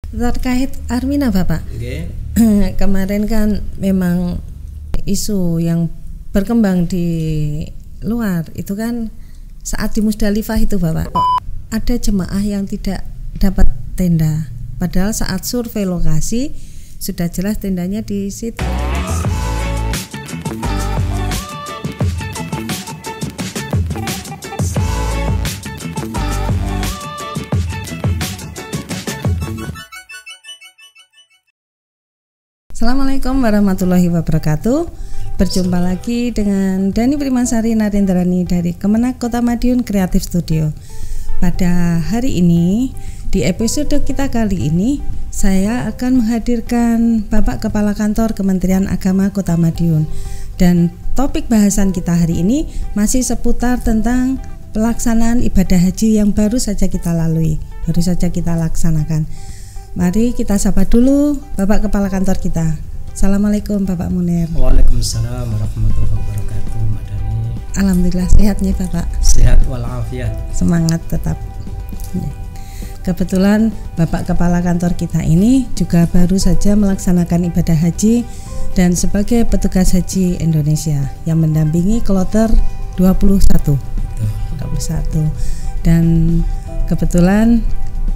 Terkait Armina Bapak, kemarin kan memang isu yang berkembang di luar itu kan saat di Musdalifah itu Bapak, ada jemaah yang tidak dapat tenda, padahal saat survei lokasi sudah jelas tendanya di situ. Assalamualaikum warahmatullahi wabarakatuh. Berjumpa lagi dengan Dani Primasari Narendrani dari Kemenak Kota Madiun Creative Studio. Pada hari ini, di episode kita kali ini, saya akan menghadirkan Bapak Kepala Kantor Kementerian Agama Kota Madiun. Dan topik bahasan kita hari ini masih seputar tentang pelaksanaan ibadah haji yang baru saja kita lalui, baru saja kita laksanakan. Mari kita sapa dulu Bapak Kepala Kantor kita. Assalamualaikum Bapak Munir. Waalaikumsalam warahmatullahi wabarakatuh, Madani. Alhamdulillah sehat nih Bapak. Sehat walafiat. Semangat tetap. Kebetulan Bapak Kepala Kantor kita ini juga baru saja melaksanakan ibadah haji dan sebagai petugas haji Indonesia yang mendampingi kloter 21. Dan kebetulan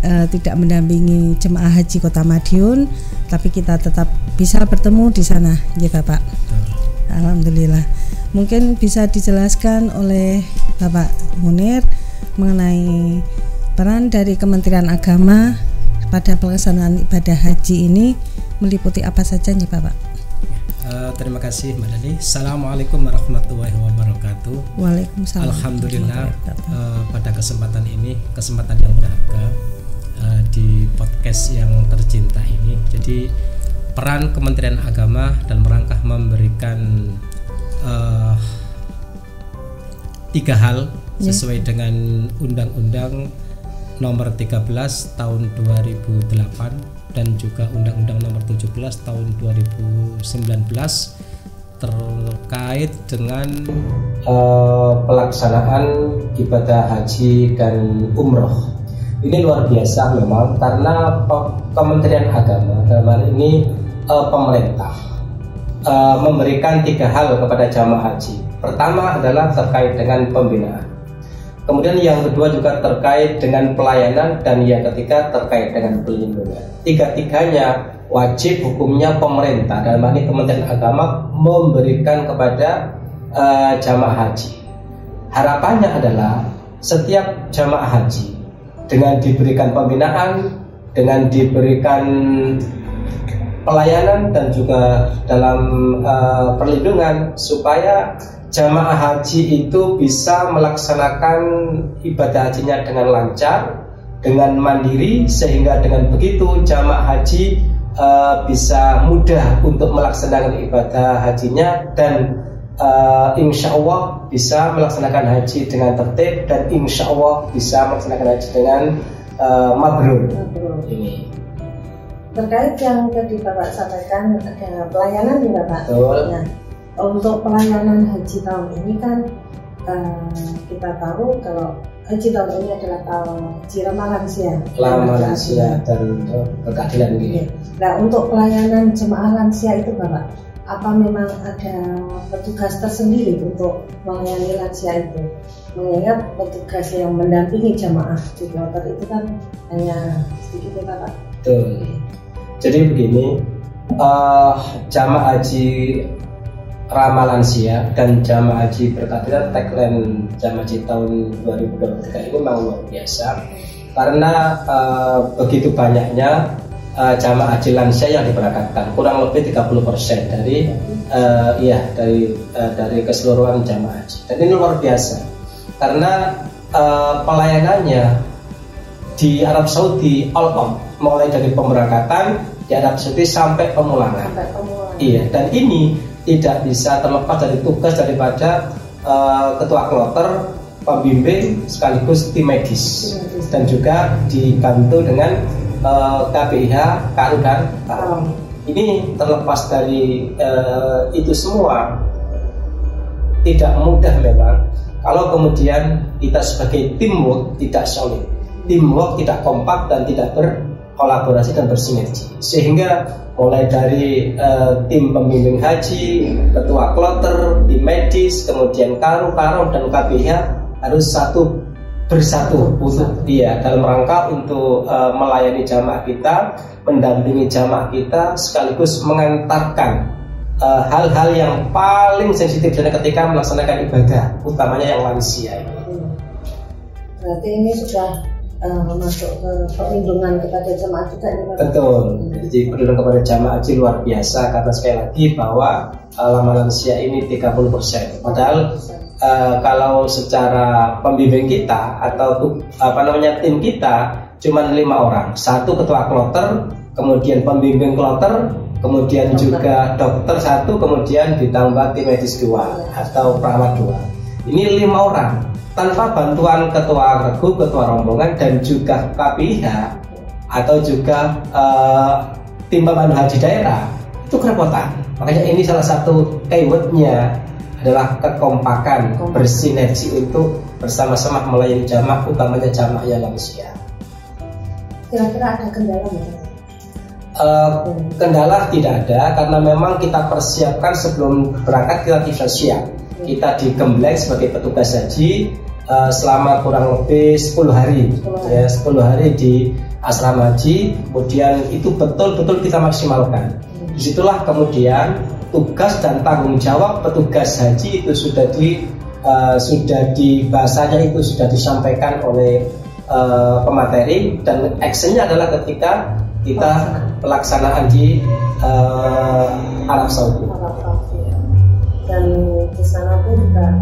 tidak mendampingi jemaah haji Kota Madiun, tapi kita tetap bisa bertemu di sana, ya Bapak. Alhamdulillah. Mungkin bisa dijelaskan oleh Bapak Munir mengenai peran dari Kementerian Agama pada pelaksanaan ibadah haji ini meliputi apa saja nih Bapak? Terima kasih Mbak Dani. Assalamualaikum warahmatullahi wabarakatuh. Waalaikumsalam. Alhamdulillah pada kesempatan ini, kesempatan yang berharga di podcast yang tercinta ini. Jadi peran Kementerian Agama dalam rangka memberikan 3 hal sesuai dengan Undang-Undang Nomor 13 Tahun 2008 dan juga Undang-Undang Nomor 17 Tahun 2019 terkait dengan pelaksanaan ibadah haji dan umroh. Ini luar biasa memang, karena Kementerian Agama dalam hal ini pemerintah memberikan 3 hal kepada jamaah haji. Pertama adalah terkait dengan pembinaan, kemudian yang kedua juga terkait dengan pelayanan, dan yang ketiga terkait dengan pelindungan. Tiga-tiganya wajib hukumnya pemerintah, dalam hal ini Kementerian Agama memberikan kepada jamaah haji. Harapannya adalah setiap jamaah haji dengan diberikan pembinaan, dengan diberikan pelayanan dan juga dalam perlindungan, supaya jamaah haji itu bisa melaksanakan ibadah hajinya dengan lancar, dengan mandiri, sehingga dengan begitu jamaah haji bisa mudah untuk melaksanakan ibadah hajinya dan insya Allah bisa melaksanakan haji dengan tertib, dan insya Allah bisa melaksanakan haji dengan mabrur. Ini terkait yang tadi Bapak sampaikan ada pelayanan nih Bapak. Betul. Nah, untuk pelayanan haji tahun ini kan kita tahu kalau haji tahun ini adalah tahun haji ramah lansia dan berkeadilan ini. Nah, untuk pelayanan jemaah lansia itu Bapak, apa memang ada petugas tersendiri untuk melayani lansia itu? Mengingat petugas yang mendampingi jamaah di kloter itu kan hanya sedikit ya Bapak. Betul. Jadi begini, jamaah haji ramah lansia dan jamaah haji berkeadilan, tagline jamaah haji tahun 2023 ini memang luar biasa, karena begitu banyaknya jamaah haji lansia yang diberangkatkan, kurang lebih 30% dari keseluruhan jamaah haji. Dan ini luar biasa karena pelayanannya di Arab Saudi all out, mulai dari pemberangkatan di Arab Saudi sampai pemulangan. Iya, dan ini tidak bisa terlepas dari tugas daripada ketua kloter, pembimbing sekaligus tim medis, dan juga dibantu dengan KPIH, KARU dan TAROM. Ini terlepas dari itu semua, tidak mudah memang kalau kemudian kita sebagai teamwork tidak solid, teamwork tidak kompak dan tidak kolaborasi dan bersinergi, sehingga mulai dari tim pembimbing haji, ketua kloter, tim medis, kemudian Karung dan KBH harus bersatu untuk dalam rangka untuk melayani jamaah kita, mendampingi jamaah kita, sekaligus mengantarkan hal-hal yang paling sensitif ketika melaksanakan ibadah, utamanya yang lansia ini. Berarti ini sudah masuk ke perlindungan kepada jamaah kita ini, Pak? Betul. Jadi perlindungan kepada jamaah haji luar biasa, karena sekali lagi bahwa lama lansia ini 30%. Padahal kalau secara pembimbing kita atau tim kita cuma 5 orang, 1 ketua kloter, kemudian pembimbing kloter, kemudian juga dokter 1, kemudian ditambah tim medis 2 atau perawat 2. Ini 5 orang tanpa bantuan ketua regu, ketua rombongan, dan juga KPIH atau juga tim pemandu haji daerah, itu kerepotan. Makanya ini salah satu keywordnya adalah kekompakan, bersinergi untuk bersama-sama melayani jamaah, utamanya jamaah yang lansia. Kira-kira ada kendala nggak? Kendala tidak ada, karena memang kita persiapkan sebelum berangkat, kita tidak siap. Kita digembleng sebagai petugas haji selama kurang lebih 10 hari. 10 hari di asrama haji, kemudian itu betul-betul kita maksimalkan. Disitulah kemudian tugas dan tanggung jawab petugas haji itu sudah bahasanya itu sudah disampaikan oleh pemateri, dan actionnya adalah ketika kita pelaksanaan di Arab Saudi. Dan di sana pun juga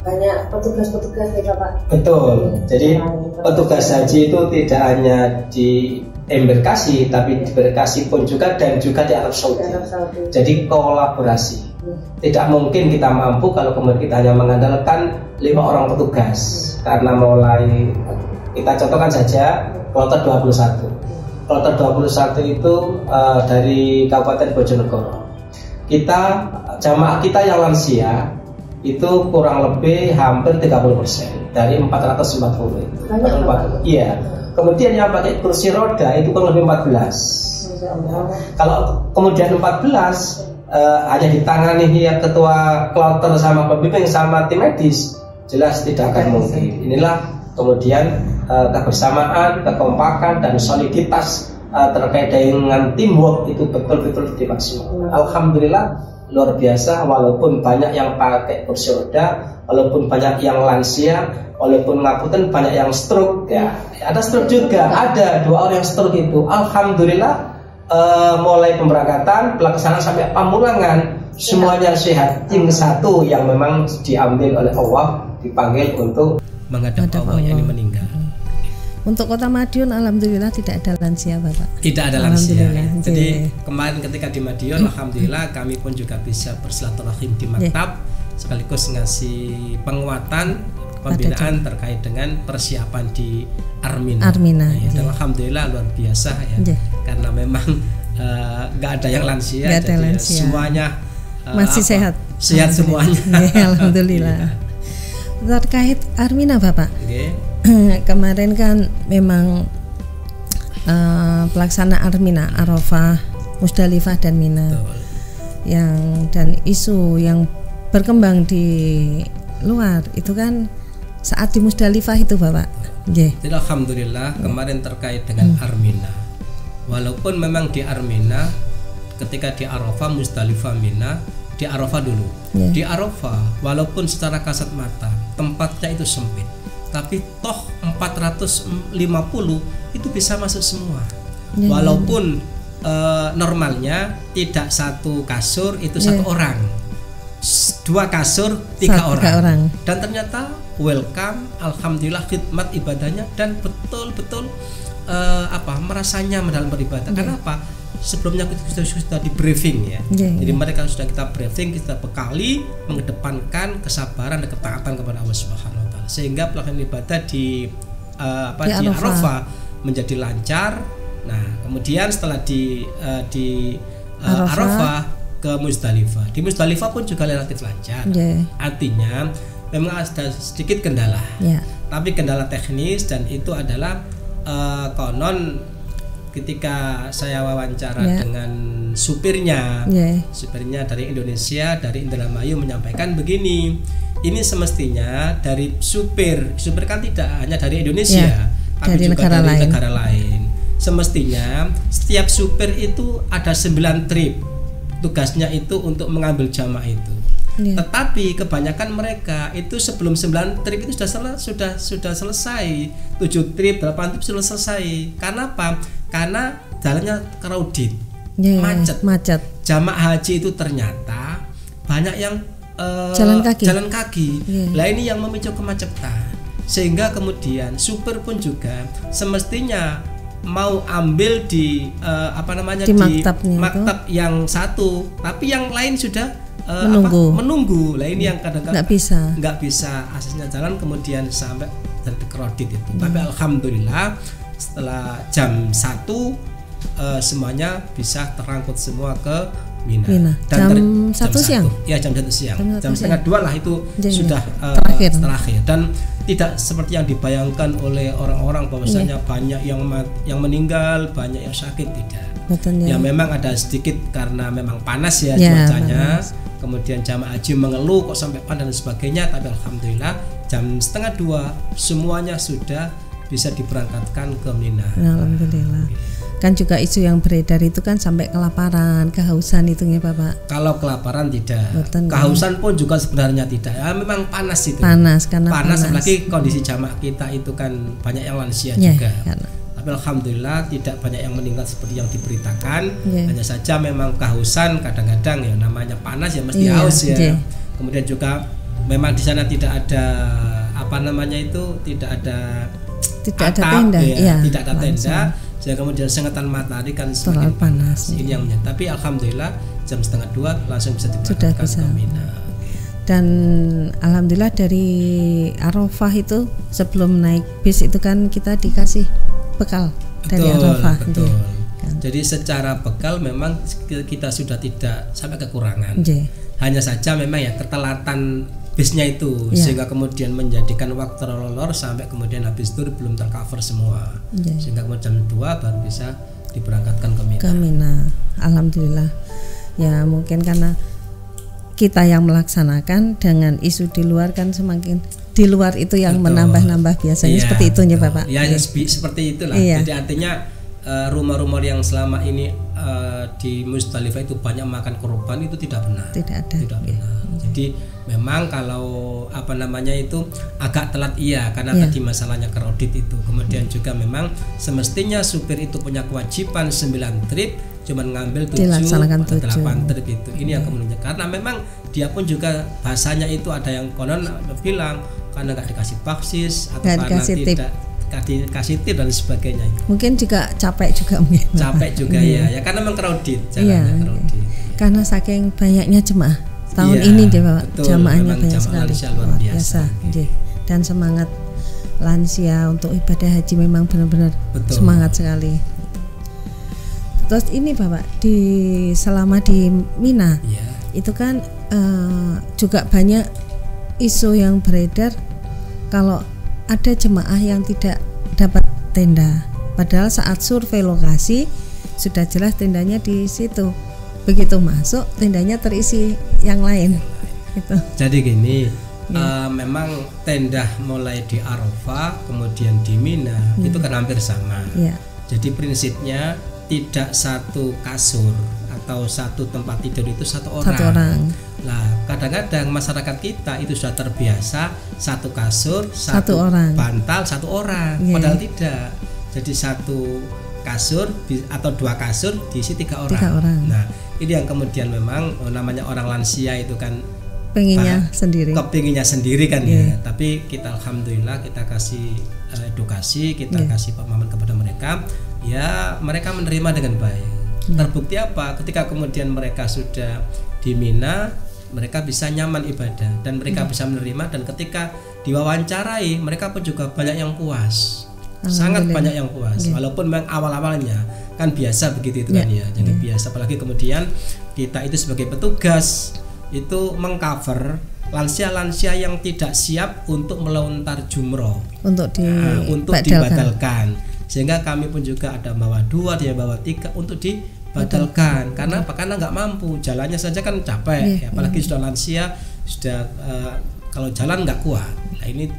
banyak petugas-petugas ya, Pak? Betul. Jadi petugas haji itu tidak hanya di embarkasi, tapi di embarkasi pun juga, dan juga di Arab Saudi. Jadi kolaborasi. Tidak mungkin kita mampu kalau kemudian kita hanya mengandalkan 5 orang petugas. Karena mulai kita contohkan saja kloter 21. Kloter 21 itu dari Kabupaten Bojonegoro. Jamaah kita yang lansia itu kurang lebih hampir 30% dari 440 itu. Iya. Kemudian yang pakai kursi roda itu kurang lebih 14. Kalau kemudian 14 hanya ditangani ketua kloter sama pembimbing sama tim medis, jelas tidak akan mungkin. Inilah kemudian kebersamaan, kekompakan, dan soliditas terkait dengan teamwork itu betul-betul dimaksimalkan. Alhamdulillah luar biasa, walaupun banyak yang pakai kursi roda, walaupun banyak yang lansia, walaupun ngapunten banyak yang stroke, ya ada stroke juga, ada 2 orang yang stroke itu. Alhamdulillah mulai pemberangkatan, pelaksanaan sampai pemulangan semuanya sehat. Yang 1 yang memang diambil oleh Allah, dipanggil untuk menghadap Allah yang meninggal. Untuk Kota Madiun alhamdulillah tidak ada lansia, Bapak. Tidak ada lansia. Jadi kemarin ketika di Madiun alhamdulillah kami pun juga bisa bersilaturahim di maktab, sekaligus ngasih penguatan pembinaan terkait dengan persiapan di Armina. Dan alhamdulillah luar biasa ya. Karena memang nggak ada yang lansia, jadi semuanya masih sehat. Sehat semuanya. Alhamdulillah. Terkait Armina, Bapak. Kemarin kan memang pelaksana Armina, Arafah, Musdalifah dan Mina. Dan isu yang berkembang di luar itu kan saat di Musdalifah itu, Bapak. Jadi alhamdulillah kemarin terkait dengan Armina. Walaupun memang di Armina ketika di Arafah, Musdalifah, Mina, di Arafah dulu. Di Arafah walaupun secara kasat mata tempatnya itu sempit, tapi toh 450 itu bisa masuk semua. Walaupun normalnya tidak 1 kasur itu 1 orang, 2 kasur 3 orang. Dan ternyata welcome, alhamdulillah khidmat ibadahnya, dan betul-betul merasa nyaman dalam beribadah. Kenapa? Sebelumnya kita sudah di briefing ya. Jadi mereka sudah kita briefing, kita bekali mengedepankan kesabaran dan ketaatan kepada Allah Subhanahu wa taala, sehingga pelaksanaan ibadah di Arafah menjadi lancar. Nah, kemudian setelah di Arafah ke Musdalifah. Di Musdalifah pun juga relatif lancar. Artinya memang ada sedikit kendala. Tapi kendala teknis, dan itu adalah konon ketika saya wawancara dengan supirnya dari Indonesia, dari Indramayu, menyampaikan begini, ini semestinya dari supir kan tidak hanya dari Indonesia, tapi dari juga dari negara lain. Semestinya setiap supir itu ada 9 trip, tugasnya itu untuk mengambil jamaah itu. Tetapi kebanyakan mereka itu sebelum 9 trip itu sudah selesai, 7 trip, 8 trip sudah selesai. Karena apa? Karena jalannya crowded, macet. Jamaah haji itu ternyata banyak yang jalan kaki. Lah ini yang memicu kemacetan. Sehingga kemudian supir pun juga semestinya mau ambil di di maktab yang satu, tapi yang lain sudah menunggu. Lah ini yang kadang-kadang nggak bisa aksesnya jalan, kemudian sampai terkrodit itu. Tapi alhamdulillah setelah jam 1 semuanya bisa terangkut semua ke Mina. Dan jam 1 siang? Ya, jam 1 siang. Jam setengah 2 lah itu sudah terakhir. Dan tidak seperti yang dibayangkan oleh orang-orang bahwasanya banyak yang meninggal, banyak yang sakit, tidak. Ya memang ada sedikit karena memang panas ya cuacanya. Kemudian jamaah haji mengeluh kok sampai panas dan sebagainya, tapi alhamdulillah jam setengah 2 semuanya sudah bisa diberangkatkan ke Mina. Alhamdulillah. Kan juga isu yang beredar itu kan sampai kelaparan, kehausan itu ya Bapak. Kalau kelaparan tidak, kehausan pun juga sebenarnya tidak. Ya, memang panas itu. Panas, apalagi kondisi jamaah kita itu kan banyak yang lansia juga. Tapi alhamdulillah tidak banyak yang meninggal seperti yang diberitakan. Hanya saja memang kehausan kadang-kadang ya, namanya panas ya mesti haus ya. Kemudian juga memang di sana tidak ada tidak ada tenda, tidak ada tenda. Sehingga kemudian sengatan matahari kan semakin panas. Ini yang tapi alhamdulillah jam setengah 2 langsung bisa diberangkatkan ke Mina. Dan alhamdulillah dari Arafah itu sebelum naik bis itu kan kita dikasih bekal dari Arafah. Betul. Jadi secara bekal memang kita sudah tidak sampai kekurangan. Hanya saja memang ya ketelatan bisnya itu sehingga kemudian menjadikan waktu terlolor sampai kemudian habis itu belum tercover semua. Sehingga kemudian jam 2 baru bisa diberangkatkan ke Mina. Alhamdulillah. Ya mungkin karena kita yang melaksanakan dengan isu di luar kan semakin di luar itu yang menambah-nambah biasanya seperti itu ya Bapak. Ya seperti itulah. Jadi artinya rumor-rumor yang selama ini di Musdalifah itu banyak makan korban itu tidak benar. Tidak benar. Jadi memang kalau itu agak telat karena tadi masalahnya kredit itu. Kemudian juga memang semestinya supir itu punya kewajiban 9 trip, cuman ngambil 7 atau 8 trip itu. Ini yang kemudian karena memang dia pun juga bahasanya itu ada yang konon bilang karena nggak dikasih baksis atau karena tidak dikasih tip dan sebagainya. Mungkin juga capek juga ya karena memang crowded jalannya crowded. Karena saking banyaknya jemaah tahun ini deh Bapak, jamaahnya banyak sekali, luar biasa. Dan semangat lansia untuk ibadah haji memang benar-benar semangat sekali. Terus ini Bapak selama di Mina itu kan juga banyak isu yang beredar kalau ada jemaah yang tidak dapat tenda, padahal saat survei lokasi sudah jelas tendanya di situ. Begitu masuk tendanya terisi yang lain gitu. Jadi gini, memang tenda mulai di Arafah kemudian di Mina itu kan hampir sama. Jadi prinsipnya tidak satu kasur atau satu tempat tidur itu satu orang. Nah kadang-kadang masyarakat kita itu sudah terbiasa satu kasur satu orang, bantal satu orang, padahal tidak. Jadi satu kasur atau 2 kasur diisi 3 orang. Nah ini yang kemudian memang namanya orang lansia itu kan kepinginnya sendiri kan ya. Tapi kita alhamdulillah kita kasih edukasi, kita kasih pemahaman kepada mereka, ya mereka menerima dengan baik. Terbukti apa? Ketika kemudian mereka sudah di Mina, mereka bisa nyaman ibadah dan mereka bisa menerima, dan ketika diwawancarai mereka pun juga banyak yang puas. Sangat banyak yang puas, walaupun memang awal-awalnya kan biasa begitu itu kan ya. Jadi biasa, apalagi kemudian kita itu sebagai petugas itu mengcover lansia-lansia yang tidak siap untuk melontar jumroh untuk dibatalkan. sehingga kami pun juga ada bawa 2, dia bawa 3 untuk dibadalkan. Karena apa? Karena nggak mampu, jalannya saja kan capek, apalagi sudah lansia, sudah kalau jalan nggak kuat. Nah ini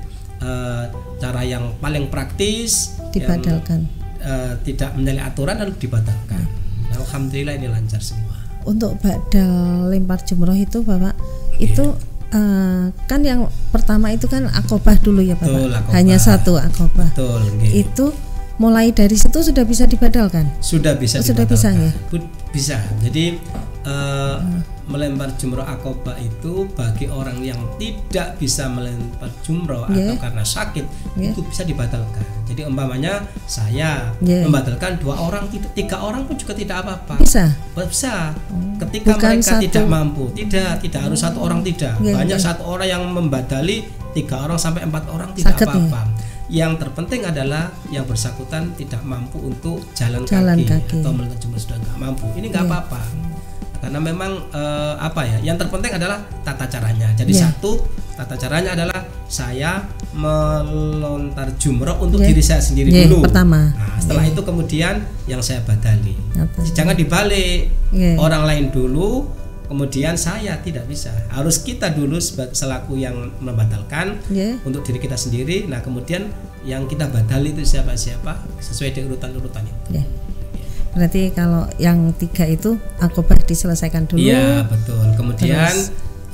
cara yang paling praktis, dibadalkan, yang, tidak menyalahi aturan lalu dibatalkan. Nah, alhamdulillah ini lancar semua. Untuk badal lempar jumroh itu Bapak, itu kan yang pertama itu kan akobah dulu ya Bapak. Betul, akobah. Hanya 1 akobah. Betul, okay. Itu mulai dari situ sudah bisa dibadalkan. Sudah bisa. Sudah bisa ya. Bisa. Jadi melempar jumroh akobah itu bagi orang yang tidak bisa melempar jumroh atau karena sakit itu bisa dibatalkan. Jadi umpamanya saya membatalkan 2 orang, 3 orang pun juga tidak apa-apa. Bisa. Ketika bukan mereka tidak mampu, tidak harus 1 orang, tidak. Banyak 1 orang yang membadali 3 orang sampai 4 orang tidak apa-apa. Yang terpenting adalah yang bersangkutan tidak mampu untuk jalan kaki atau melempar jumroh sudah nggak mampu. Ini nggak apa-apa. Karena memang yang terpenting adalah tata caranya. Jadi 1, tata caranya adalah saya melontar jumroh untuk diri saya sendiri dulu. Pertama. Nah, setelah itu kemudian yang saya badali. Jangan dibalik. Orang lain dulu, kemudian saya tidak bisa. Harus kita dulu selaku yang membatalkan untuk diri kita sendiri. Nah, kemudian yang kita badali itu siapa-siapa sesuai dengan urutan-urutan itu. Berarti kalau yang 3 itu akobah diselesaikan dulu. Iya, betul. Kemudian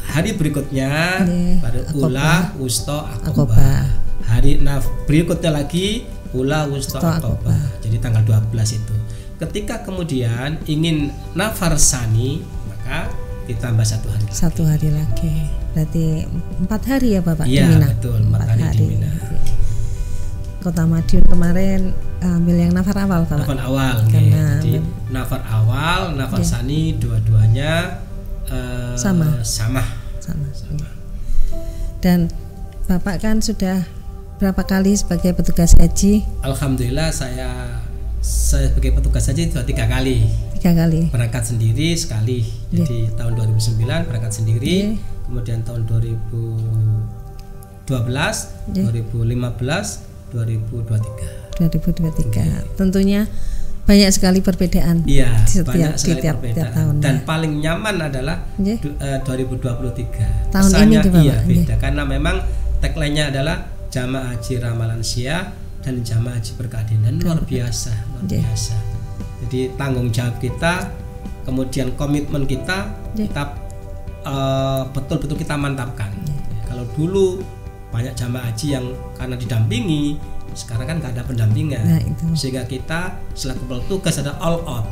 hari berikutnya pada ula, wusta, akobah. Hari berikutnya lagi ula, wusta, akobah. Jadi tanggal 12 itu. Ketika kemudian ingin nafar sani, maka ditambah 1 hari. 1 hari lagi. Berarti 4 hari ya Bapak? Iya, betul. 4 hari di Mina. Kota Madiun kemarin ambil yang nafar awal Bapak. Nafar awal. Jadi nafar awal, nafar sani dua-duanya sama. Dan Bapak kan sudah berapa kali sebagai petugas haji? Alhamdulillah saya sebagai petugas haji sudah 3 kali. 3 kali. Berangkat sendiri sekali. Jadi tahun 2009 berangkat sendiri, kemudian tahun 2012, 2015, 2023. Tentunya banyak sekali perbedaan. Iya, banyak sekali tiap tahun. Dan paling nyaman adalah 2023. Tahun ini beda karena memang tagline-nya adalah jamaah haji ramah lansia dan jamaah haji berkeadilan. Luar biasa. Jadi tanggung jawab kita, kemudian komitmen kita betul-betul kita mantapkan. Kalau dulu banyak jamaah haji yang karena didampingi, sekarang kan nggak ada pendampingan, sehingga kita selaku petugas ada all out.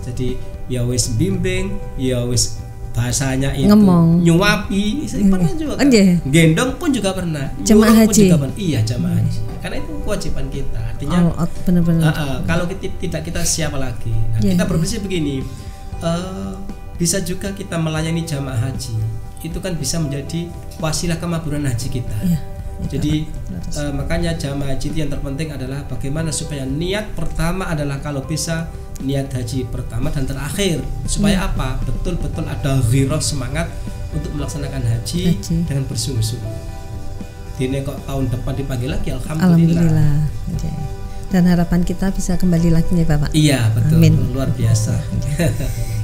Jadi ya wis bimbing, ya wis bahasanya itu nyuapi, pernah juga kan? Gendong pun juga pernah, jamaah haji juga pernah. Iya, jamaah haji, karena itu kewajiban kita. Artinya all out benar-benar. Kalau tidak kita siapa lagi? Nah, kita berprinsip begini, bisa juga kita melayani jamaah haji, itu kan bisa menjadi wasilah kemakburan haji kita. Jadi makanya jamaah haji yang terpenting adalah bagaimana supaya niat pertama adalah kalau bisa niat haji pertama dan terakhir, supaya apa? Betul-betul ada ghirah, semangat untuk melaksanakan haji dengan bersungguh-sungguh. Ini kok tahun depan dipanggil lagi, alhamdulillah. Dan harapan kita bisa kembali lagi nih Bapak. Iya, betul. Amin. Luar biasa.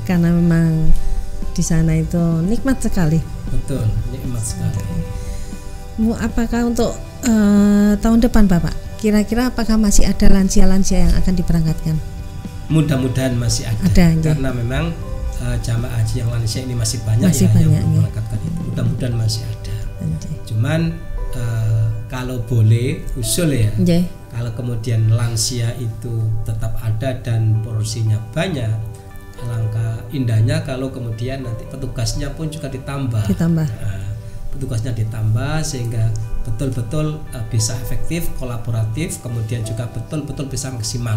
Karena memang di sana itu nikmat sekali. Betul, nikmat sekali. Apakah untuk tahun depan Bapak, kira-kira apakah masih ada lansia-lansia yang akan diberangkatkan? Mudah-mudahan masih ada. Karena memang jamaah haji yang lansia ini masih banyak yang memberangkatkan itu. Mudah-mudahan masih ada. Cuman kalau boleh usul ya, kalau kemudian lansia itu tetap ada dan porsinya banyak, alangkah indahnya kalau kemudian nanti petugasnya pun juga ditambah. Petugasnya ditambah sehingga betul-betul bisa efektif, kolaboratif, kemudian juga betul-betul bisa maksimal.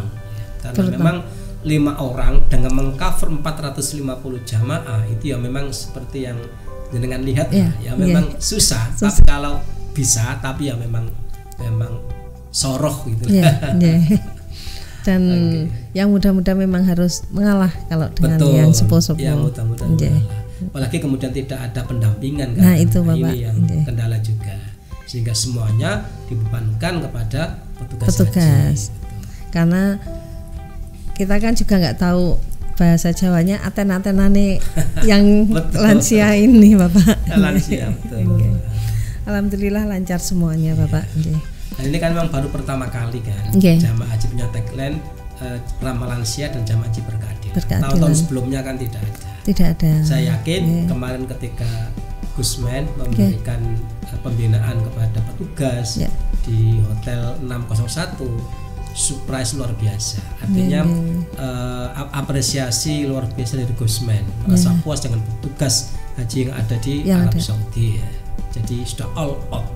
Karena memang 5 orang dengan mengcover 450 jamaah itu ya memang seperti yang dengan lihat memang susah. Tapi kalau bisa, tapi ya memang soroh gitu. Dan yang muda-muda memang harus mengalah kalau dengan yang sepuh-sepuh. Ya, mudah-mudahan. Apalagi kemudian tidak ada pendampingan kan. Nah, itu Bapak. Ini yang kendala juga. Sehingga semuanya dibebankan kepada petugas. karena kita kan juga nggak tahu bahasa Jawanya aten-atenane yang lansia ini Bapak. Lansia betul. Okay. Alhamdulillah lancar semuanya Bapak. Okay. Dan ini kan memang baru pertama kali kan jamaah haji punya tagline ramah lansia dan jamaah haji berkeadilan. Tahun-tahun sebelumnya kan tidak ada. Tidak ada. Saya yakin kemarin ketika Gusmen memberikan pembinaan kepada petugas di Hotel 601, surprise luar biasa. Artinya apresiasi luar biasa dari Gusmen. Merasa puas dengan petugas haji yang ada di Arab Saudi ya. Jadi sudah all out.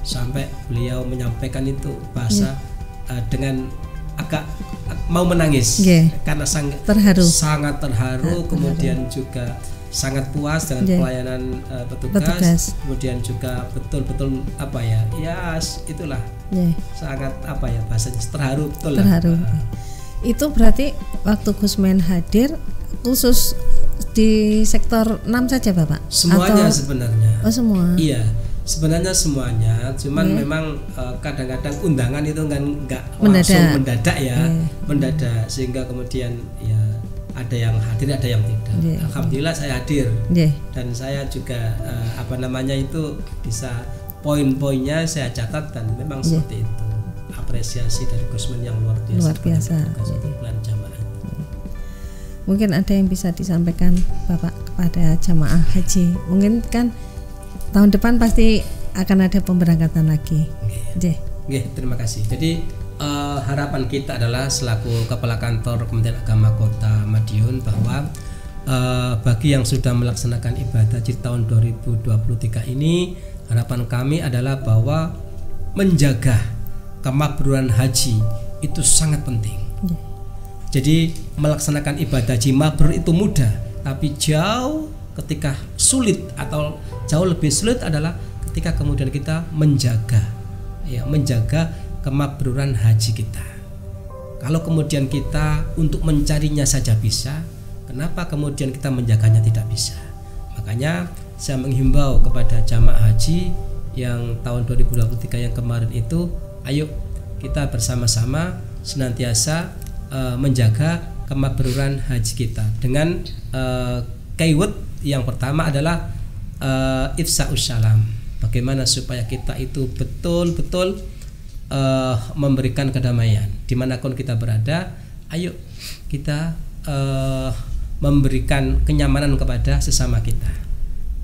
Sampai beliau menyampaikan itu bahasa dengan agak mau menangis karena sangat terharu, kemudian juga sangat puas dengan pelayanan petugas, kemudian juga betul-betul itulah sangat bahasanya terharu betul. Itu berarti waktu Gusmen hadir khusus di sektor 6 saja Bapak? Semuanya sebenarnya. Oh semua. Iya. Sebenarnya semuanya, cuman memang kadang-kadang undangan itu kan nggak langsung mendadak mendadak sehingga kemudian ya ada yang hadir ada yang tidak. Alhamdulillah saya hadir dan saya juga itu bisa poin-poinnya saya catat dan memang seperti itu apresiasi dari Gusmen yang luar biasa. Bulan jamaah. Mungkin ada yang bisa disampaikan Bapak kepada jamaah haji. Mungkin kan tahun depan pasti akan ada pemberangkatan lagi. Terima kasih. Jadi harapan kita adalah selaku Kepala Kantor Kementerian Agama Kota Madiun bahwa bagi yang sudah melaksanakan ibadah haji tahun 2023 ini, harapan kami adalah bahwa menjaga kemakburan haji itu sangat penting. Jadi melaksanakan ibadah haji mabrur itu mudah, tapi jauh ketika sulit atau jauh lebih sulit adalah ketika kemudian kita menjaga kemakburan haji kita. Kalau kemudian kita untuk mencarinya saja bisa, kenapa kemudian kita menjaganya tidak bisa? Makanya saya menghimbau kepada jamaah haji yang tahun 2023 yang kemarin itu, ayo kita bersama-sama senantiasa menjaga kemakburan haji kita dengan keyword yang pertama adalah ifsa'us salam. Bagaimana supaya kita itu betul-betul memberikan kedamaian dimanapun kita berada. Ayo kita memberikan kenyamanan kepada sesama kita.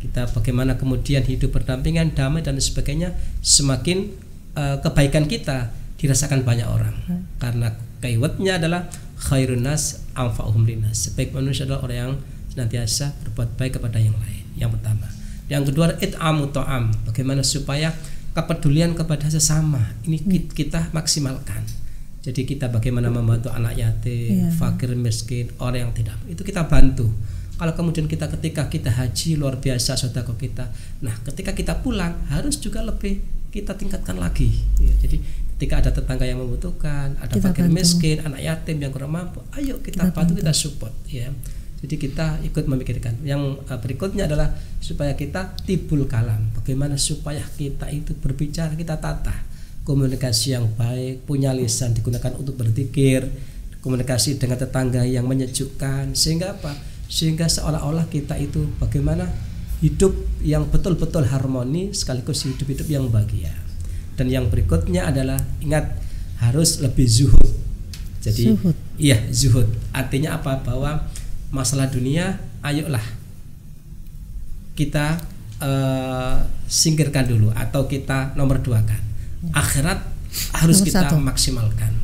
Kita bagaimana kemudian hidup berdampingan, damai dan sebagainya. Semakin kebaikan kita dirasakan banyak orang. Karena keywordnya adalah khairun nas anfa'uhum linnas. Sebaik manusia adalah orang yang senantiasa berbuat baik kepada yang lain. Yang pertama. Yang kedua, it'amu ta'am. Bagaimana supaya kepedulian kepada sesama ini kita maksimalkan. Jadi kita bagaimana membantu anak yatim, fakir miskin, orang yang tidak, itu kita bantu. Kalau kemudian ketika kita haji luar biasa sedekah kita. Nah, ketika kita pulang harus juga lebih kita tingkatkan lagi. Ya, jadi ketika ada tetangga yang membutuhkan, ada kita fakir bantu. Miskin, anak yatim yang kurang mampu, ayo kita bantu, kita support. Ya. Jadi kita ikut memikirkan. Yang berikutnya adalah supaya kita tibul kalam. Bagaimana supaya kita itu berbicara, kita tata komunikasi yang baik, punya lisan digunakan untuk berzikir, komunikasi dengan tetangga yang menyejukkan, sehingga apa? Sehingga seolah-olah kita itu bagaimana hidup yang betul-betul harmoni sekaligus hidup-hidup yang bahagia. Dan yang berikutnya adalah ingat harus lebih zuhud. Jadi zuhud. Artinya apa? Bahwa masalah dunia ayolah kita singkirkan dulu atau kita nomor duakan. Akhirat harus kita maksimalkan.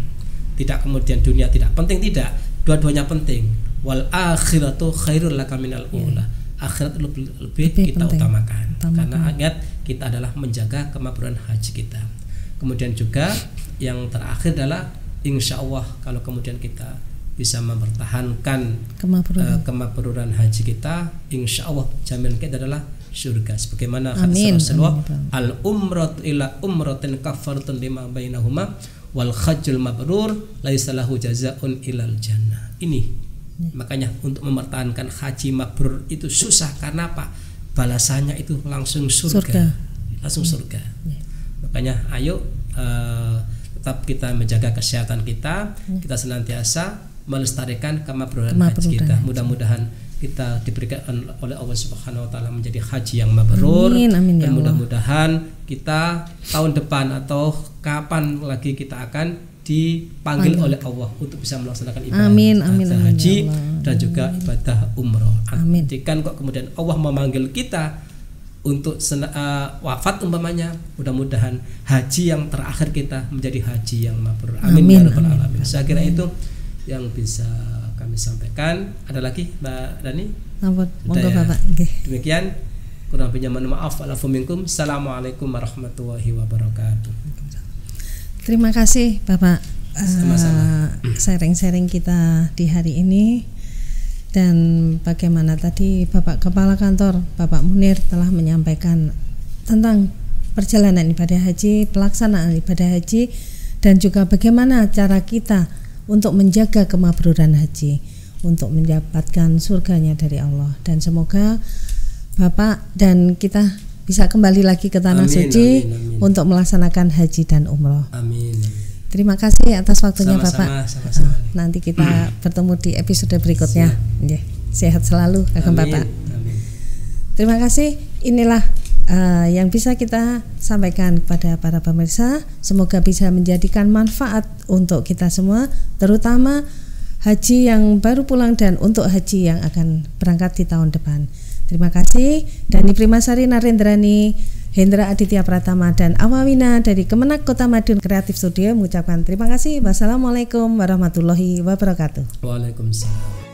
Tidak kemudian dunia tidak penting, tidak, dua-duanya penting. Wal akhiratu khairul laka minal ula. Akhirat lebih kita utamakan. Karena ingat kita adalah menjaga kemakburan haji kita. Kemudian juga yang terakhir adalah insya Allah kalau kemudian kita bisa mempertahankan kemakburan haji kita, insya Allah jaminan kita adalah surga. Sebagaimana hadis Rasulullah, al umratu ila umratin kafaratun lima bainahuma wal hajjul mabrur laisa lahu jazaa'un ilal jannah. Ini makanya untuk mempertahankan haji mabrur itu susah karena apa? Balasannya itu langsung surga. Langsung surga. Makanya ayo tetap kita menjaga kesehatan kita, kita senantiasa melestarikan kemabruran haji kita. Mudah-mudahan kita diberikan oleh Allah Subhanahu wa taala menjadi haji yang mabrur. Amin, dan mudah-mudahan kita tahun depan atau kapan lagi kita akan dipanggil oleh Allah untuk bisa melaksanakan ibadah haji dan juga ibadah umroh. Jika kok kemudian Allah memanggil kita untuk wafat umpamanya, mudah-mudahan haji yang terakhir kita menjadi haji yang mabrur. Amin ya rabbal alamin. Saya kira itu yang bisa kami sampaikan. Ada lagi Mbak Dani? Monggo Bapak. Demikian, kurang lebihnya mohon maaf. Assalamualaikum warahmatullahi wabarakatuh. Terima kasih Bapak sharing-sharing kita di hari ini. Dan bagaimana tadi Bapak Kepala Kantor Bapak Munir telah menyampaikan tentang perjalanan ibadah haji, pelaksanaan ibadah haji, dan juga bagaimana cara kita untuk menjaga kemabruran haji, untuk mendapatkan surganya dari Allah. Dan semoga Bapak dan kita bisa kembali lagi ke Tanah Suci untuk melaksanakan haji dan umroh. Amin. Terima kasih atas waktunya Bapak. Sama-sama. Nanti kita bertemu di episode berikutnya. Sehat selalu Kakang Bapak. Amin. Terima kasih. Inilah yang bisa kita sampaikan kepada para pemirsa. Semoga bisa menjadikan manfaat untuk kita semua, terutama haji yang baru pulang dan untuk haji yang akan berangkat di tahun depan. Terima kasih. Dani Primasari Narendrani, Hendra Aditya Pratama, dan Awawina dari Kemenak Kota Madiun Kreatif Studio mengucapkan terima kasih. Wassalamualaikum warahmatullahi wabarakatuh. Waalaikumsalam.